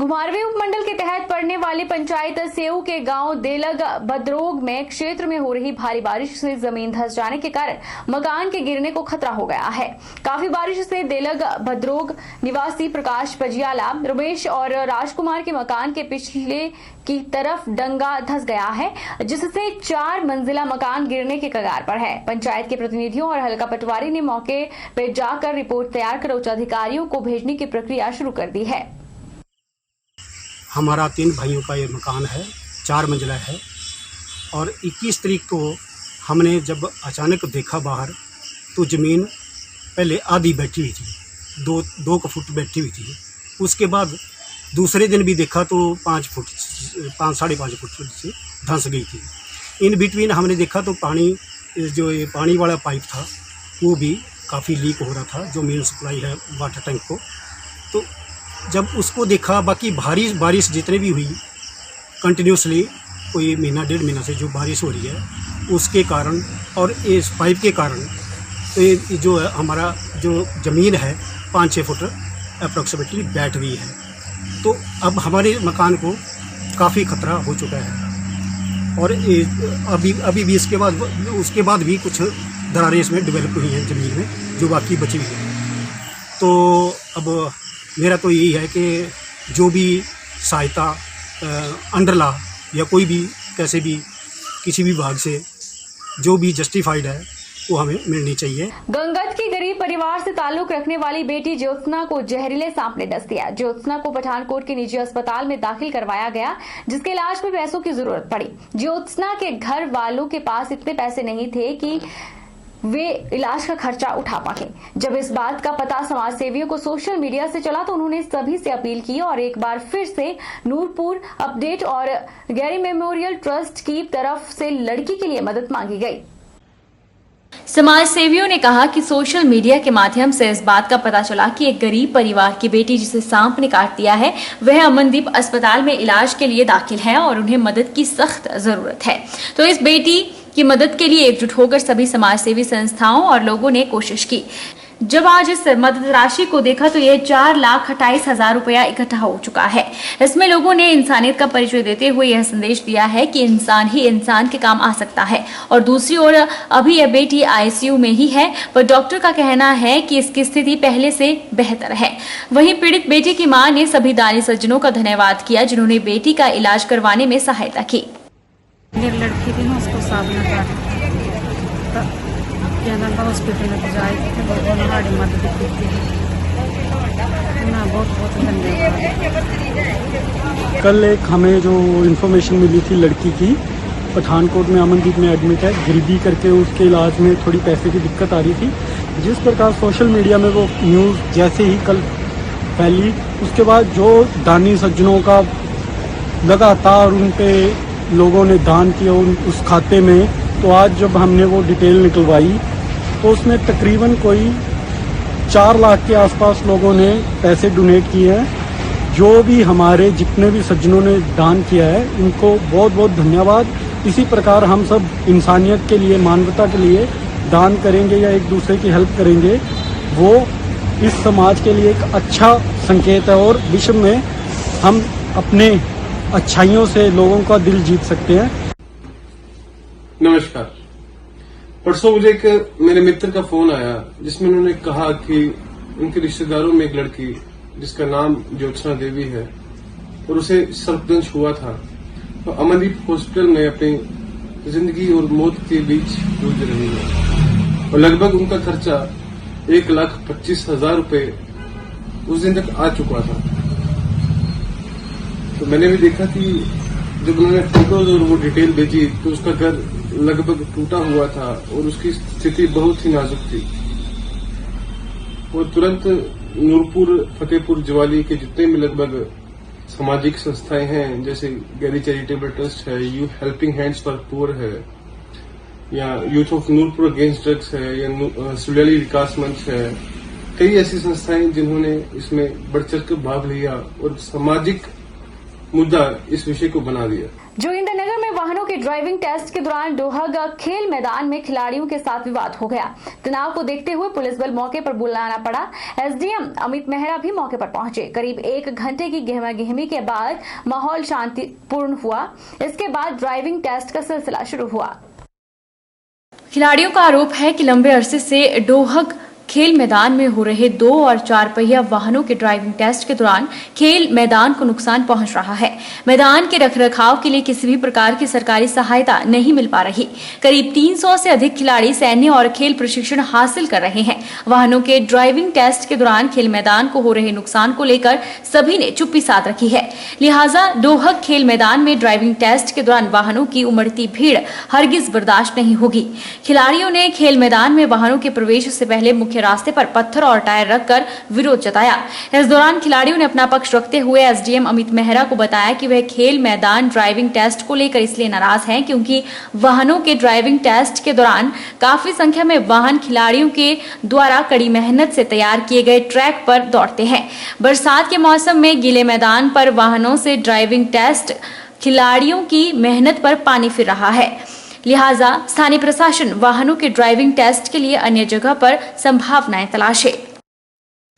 घुमारवीं उपमंडल के तहत पड़ने वाली पंचायत सेऊ के गांव देलग बदरोग में क्षेत्र में हो रही भारी बारिश से जमीन धंस जाने के कारण मकान के गिरने को खतरा हो गया है। काफी बारिश से देलग बदरोग निवासी प्रकाश पजियाला, रमेश और राजकुमार के मकान के पिछले की तरफ डंगा धंस गया है, जिससे 4 मंजिला मकान गिरने के कगार पर है। पंचायत के प्रतिनिधियों और हल्का पटवारी ने मौके पर जाकर रिपोर्ट तैयार कर उच्च अधिकारियों को भेजने की प्रक्रिया शुरू कर दी है। हमारा 3 भाइयों का ये मकान है, 4 मंजिला है और 21 तारीख को हमने जब अचानक देखा बाहर तो ज़मीन पहले आधी बैठी हुई थी, 2 फुट बैठी हुई थी। उसके बाद दूसरे दिन भी देखा तो 5.5 फुट से धंस गई थी। इन बिटवीन हमने देखा तो जो ये पानी वाला पाइप था वो भी काफ़ी लीक हो रहा था, जो मेन सप्लाई है वाटर टैंक को। तो जब उसको देखा, बाकी भारी बारिश जितने भी हुई कंटिन्यूसली कोई महीना 1.5 महीना से जो बारिश हो रही है उसके कारण और इस पाइप के कारण तो ये जो है हमारा जो ज़मीन है 5-6 फुट अप्रॉक्सीमेटली बैठ गई है। तो अब हमारे मकान को काफ़ी खतरा हो चुका है और अभी भी उसके बाद भी कुछ दरारें इसमें डेवलप हुई हैं ज़मीन में जो बाकी बची हुई है। तो अब मेरा तो यही है कि जो भी सहायता अंडर लॉ या कोई भी कैसे भी किसी भी विभाग से जो भी जस्टिफाइड है वो हमें मिलनी चाहिए। गंगत के गरीब परिवार से ताल्लुक रखने वाली बेटी ज्योत्सना को जहरीले सांप ने डस दिया। ज्योत्सना को पठानकोट के निजी अस्पताल में दाखिल करवाया गया, जिसके इलाज में पैसों की जरूरत पड़ी। ज्योत्सना के घर वालों के पास इतने पैसे नहीं थे कि वे इलाज का खर्चा उठा पाए। जब इस बात का पता समाज सेवियों को सोशल मीडिया से चला तो उन्होंने सभी से अपील की और एक बार फिर से नूरपुर अपडेट और गैरी मेमोरियल ट्रस्ट की तरफ से लड़की के लिए मदद मांगी गई। समाज सेवियों ने कहा कि सोशल मीडिया के माध्यम से इस बात का पता चला कि एक गरीब परिवार की बेटी जिसे सांप ने काट दिया है वह अमनदीप अस्पताल में इलाज के लिए दाखिल है और उन्हें मदद की सख्त जरूरत है। तो इस बेटी की मदद के लिए एकजुट होकर सभी समाजसेवी संस्थाओं और लोगों ने कोशिश की। जब आज इस मदद राशि को देखा तो यह 4,28,000 रुपया इकट्ठा हो चुका है। इसमें लोगों ने इंसानियत का परिचय देते हुए यह संदेश दिया है कि इंसान ही इंसान के काम आ सकता है। और दूसरी ओर अभी यह बेटी आईसीयू में ही है, पर डॉक्टर का कहना है कि इसकी स्थिति पहले से बेहतर है। वहीं पीड़ित बेटी की मां ने सभी दानी सज्जनों का धन्यवाद किया जिन्होंने बेटी का इलाज करवाने में सहायता की। मेरी लड़की थी ना, उसको सांप ने काटा था, हॉस्पिटल में जाए थे, हमारी मदद की थी ना, बहुत धन्यवाद। कल एक हमें जो इन्फॉर्मेशन मिली थी लड़की की पठानकोट में अमनदीप में एडमिट है, गरीबी करके उसके इलाज में थोड़ी पैसे की दिक्कत आ रही थी। जिस प्रकार सोशल मीडिया में वो न्यूज़ जैसे ही कल फैली उसके बाद जो दानी सज्जनों का लगातार उन पे लोगों ने दान किया उस खाते में, तो आज जब हमने वो डिटेल निकलवाई तो उसमें तकरीबन कोई 4 लाख के आसपास लोगों ने पैसे डोनेट किए हैं। जो भी हमारे जितने भी सज्जनों ने दान किया है उनको बहुत बहुत धन्यवाद। इसी प्रकार हम सब इंसानियत के लिए, मानवता के लिए दान करेंगे या एक दूसरे की हेल्प करेंगे, वो इस समाज के लिए एक अच्छा संकेत है और विश्व में हम अपने अच्छाइयों से लोगों का दिल जीत सकते हैं। नमस्कार। परसों मुझे एक मेरे मित्र का फोन आया जिसमें उन्होंने कहा कि उनके रिश्तेदारों में एक लड़की जिसका नाम ज्योत्सना देवी है और उसे सर्पदंश हुआ था, तो अमनदीप हॉस्पिटल में अपनी जिंदगी और मौत के बीच जूझ रही है और लगभग उनका खर्चा 1,25,000 रुपए उस दिन तक आ चुका था। तो मैंने भी देखा कि जब उन्होंने फोटोज और वो डिटेल भेजी तो उसका घर लगभग टूटा हुआ था और उसकी स्थिति बहुत ही नाजुक थी। वो तुरंत नूरपुर, फतेहपुर, जवाली के जितने भी लगभग सामाजिक संस्थाएं हैं, जैसे गैरी चैरिटेबल ट्रस्ट है, you helping hands for poor है, या youth of Noorpur against drugs है, या सुलियाली विकास मंच है, कई ऐसी संस्थाएं जिन्होंने इसमें बढ़ चढ़ कर भाग लिया और सामाजिक मुद्दा इस विषय को बना दिया। जोगिंदरनगर में वाहनों के ड्राइविंग टेस्ट के दौरान डोहग खेल मैदान में खिलाड़ियों के साथ विवाद हो गया। तनाव को देखते हुए पुलिस बल मौके पर बुलाना पड़ा। एसडीएम अमित मेहरा भी मौके पर पहुंचे। करीब 1 घंटे की गहमागहमी के बाद माहौल शांतिपूर्ण हुआ। इसके बाद ड्राइविंग टेस्ट का सिलसिला शुरू हुआ। खिलाड़ियों का आरोप है कि लंबे अरसे से डोहग खेल मैदान में हो रहे 2 और 4 पहिया वाहनों के ड्राइविंग टेस्ट के दौरान खेल मैदान को नुकसान पहुंच रहा है। मैदान के रखरखाव के लिए किसी भी प्रकार की सरकारी सहायता नहीं मिल पा रही। करीब 300 से अधिक खिलाड़ी सैन्य और खेल प्रशिक्षण हासिल कर रहे हैं। वाहनों के ड्राइविंग टेस्ट के दौरान खेल मैदान को हो रहे नुकसान को लेकर सभी ने चुप्पी साध रखी है। लिहाजा डोहग खेल मैदान में ड्राइविंग टेस्ट के दौरान वाहनों की उमड़ती भीड़ हरगिज बर्दाश्त नहीं होगी। खिलाड़ियों ने खेल मैदान में वाहनों के प्रवेश से पहले मुख्य रास्ते पर पत्थर और टायर रखकर विरोध जताया। इस दौरान खिलाड़ियों ने अपना पक्ष रखते हुए एसडीएम अमित मेहरा को बताया कि वह खेल मैदान ड्राइविंग टेस्ट को लेकर इसलिए नाराज हैं क्योंकि वाहनों के ड्राइविंग टेस्ट के दौरान काफी संख्या में वाहन खिलाड़ियों के द्वारा कड़ी मेहनत से तैयार किए गए ट्रैक पर दौड़ते हैं। बरसात के मौसम में गीले मैदान पर वाहनों से ड्राइविंग टेस्ट खिलाड़ियों की मेहनत पर पानी फिर रहा है। लिहाजा स्थानीय प्रशासन वाहनों के ड्राइविंग टेस्ट के लिए अन्य जगह पर संभावनाएं तलाशे।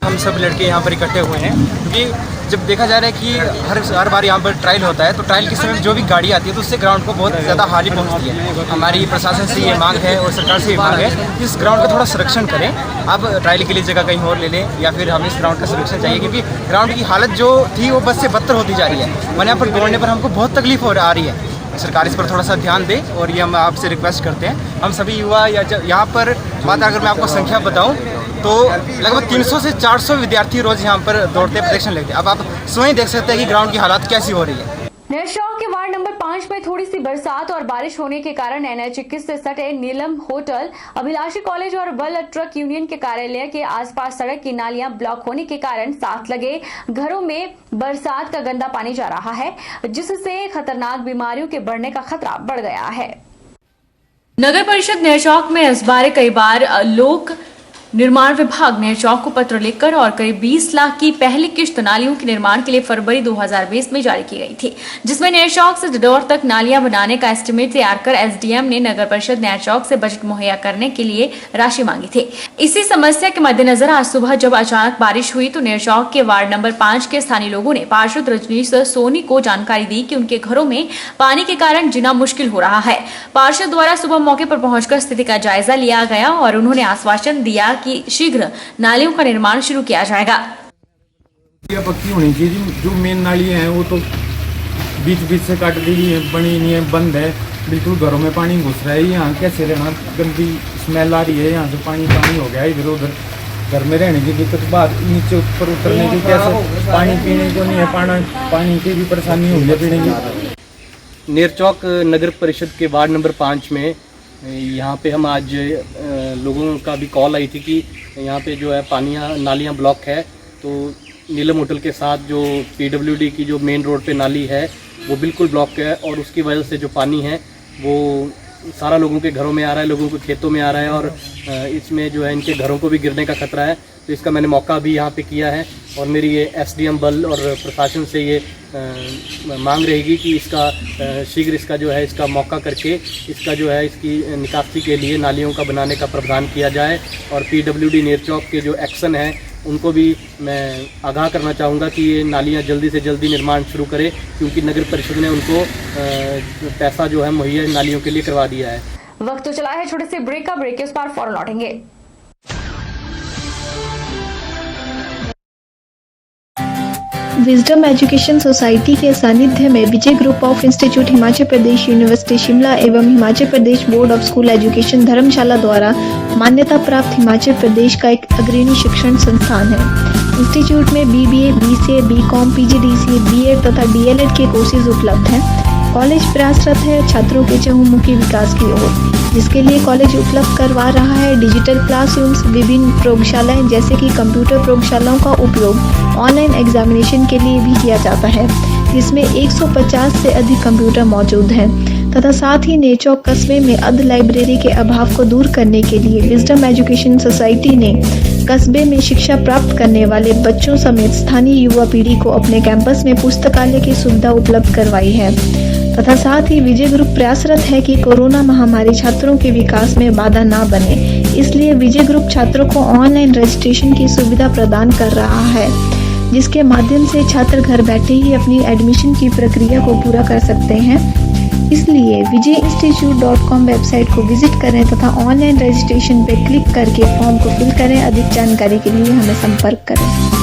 हम सब लड़के यहाँ पर इकट्ठे हुए हैं क्योंकि जब देखा जा रहा है कि हर बार यहाँ पर ट्रायल होता है तो ट्रायल के समय जो भी गाड़ी आती है तो उससे ग्राउंड को बहुत ज़्यादा हानि पहुँचती है। हमारी प्रशासन से ये मांग है और सरकार से ये मांग है कि इस ग्राउंड का थोड़ा संरक्षण करें। अब ट्रायल के लिए जगह कहीं और ले लें या फिर हमें इस ग्राउंड का संरक्षण चाहिए क्योंकि ग्राउंड की हालत जो थी वो बस से बदतर होती जा रही है। मैंने यहाँ पर दौड़ने पर हमको बहुत तकलीफ आ रही है। सरकार इस पर थोड़ा सा ध्यान दे और ये हम आपसे रिक्वेस्ट करते हैं। हम सभी युवा या यहाँ पर बात अगर मैं आपको संख्या बताऊं तो लगभग 300 से 400 विद्यार्थी रोज यहाँ पर दौड़ते प्रदर्शन लेते हैं। अब आप स्वयं देख सकते हैं कि ग्राउंड की हालत कैसी हो रही है। नेरचौक के वार्ड नंबर 5 में थोड़ी सी बरसात और बारिश होने के कारण NH 21 से सटे नीलम होटल, अभिलाषी कॉलेज और बल ट्रक यूनियन के कार्यालय के आसपास सड़क की नालियां ब्लॉक होने के कारण साथ लगे घरों में बरसात का गंदा पानी जा रहा है, जिससे खतरनाक बीमारियों के बढ़ने का खतरा बढ़ गया है। नगर परिषद नेरचौक में इस बार कई बार लोक निर्माण विभाग नेरचौक को पत्र लिखकर और करीब 20 लाख की पहली किश्त नालियों के निर्माण के लिए फरवरी 2020 में जारी की गई थी, जिसमें नेरचौक से जडौर तक नालियां बनाने का एस्टीमेट तैयार कर एसडीएम ने नगर परिषद नेरचौक से बजट मुहैया करने के लिए राशि मांगी थी। इसी समस्या के मद्देनजर आज सुबह जब अचानक बारिश हुई तो नेरचौक के वार्ड नंबर 5 के स्थानीय लोगों ने पार्षद रजनीश सोनी को जानकारी दी कि उनके घरों में पानी के कारण जीना मुश्किल हो रहा है। पार्षद द्वारा सुबह मौके पर पहुंचकर स्थिति का जायजा लिया गया और उन्होंने आश्वासन दिया कि शीघ्र नालियों का निर्माण शुरू किया जाएगा। पक्की होनी चाहिए। जो मेन नाली है वो तो बीच बीच से काट दी है, बनी नहीं है, बंद है, बिल्कुल घरों में पानी घुस रहा है। यहाँ कैसे रहना, गंदी स्मेल आ रही है, यहाँ से पानी हो गया है। इधर उधर घर में रहने की दिक्कत, बाहर नीचे ऊपर उतरने की, कैसे पानी पीने को नहीं है, पानी की भी परेशानी हो है पीने की। नेरचौक नगर परिषद के वार्ड नंबर 5 में यहाँ पे हम आज लोगों का भी कॉल आई थी कि यहाँ पे जो है नालियाँ ब्लॉक है। तो नीलम होटल के साथ जो PWD की जो मेन रोड पे नाली है वो बिल्कुल ब्लॉक है और उसकी वजह से जो पानी है वो सारा लोगों के घरों में आ रहा है, लोगों के खेतों में आ रहा है और इसमें जो है इनके घरों को भी गिरने का खतरा है। तो इसका मैंने मौका भी यहाँ पे किया है और मेरी ये एसडीएम बल और प्रशासन से ये मांग रहेगी कि इसका शीघ्र इसका जो है इसका मौका करके इसका जो है इसकी निकासी के लिए नालियों का बनाने का प्रावधान किया जाए। और PWD नेरचौक के जो एक्शन है उनको भी मैं आगाह करना चाहूँगा कि ये नालियाँ जल्दी से जल्दी निर्माण शुरू करें क्योंकि नगर परिषद ने उनको पैसा जो है मुहैया नालियों के लिए करवा दिया है। वक्त तो चला है छोटे से ब्रेक का। ब्रेक के उस पार फौरन लौटेंगे। विजडम एजुकेशन सोसाइटी के सानिध्य में Vijay group of institute Himachal Pradesh university Shimla एवं Himachal Pradesh board of school education Dharamshala द्वारा मान्यता प्राप्त हिमाचल प्रदेश का एक अग्रणी शिक्षण संस्थान है। इंस्टीट्यूट में BBA, BCA, BCom, PGDCA, B.Ed तथा DLED के कोर्सेज उपलब्ध हैं। कॉलेज प्रयासरत है छात्रों के चहुमुखी विकास की ओर, जिसके लिए कॉलेज उपलब्ध करवा रहा है डिजिटल क्लासरूम्स, विभिन्न प्रयोगशालाएं जैसे कि कंप्यूटर प्रयोगशालाओं का उपयोग ऑनलाइन एग्जामिनेशन के लिए भी किया जाता है, जिसमें 150 से अधिक कंप्यूटर मौजूद हैं तथा साथ ही नेरचौक कस्बे में अर्ध लाइब्रेरी के अभाव को दूर करने के लिए विजडम एजुकेशन सोसाइटी ने कस्बे में शिक्षा प्राप्त करने वाले बच्चों समेत स्थानीय युवा पीढ़ी को अपने कैंपस में पुस्तकालय की सुविधा उपलब्ध करवाई है तथा साथ ही विजय ग्रुप प्रयासरत है कि कोरोना महामारी छात्रों के विकास में बाधा न बने। इसलिए विजय ग्रुप छात्रों को ऑनलाइन रजिस्ट्रेशन की सुविधा प्रदान कर रहा है, जिसके माध्यम से छात्र घर बैठे ही अपनी एडमिशन की प्रक्रिया को पूरा कर सकते हैं। इसलिए vijayinstitute.com वेबसाइट को विजिट करें तथा ऑनलाइन रजिस्ट्रेशन पर क्लिक करके फॉर्म को फिल करें। अधिक जानकारी के लिए हमें संपर्क करें।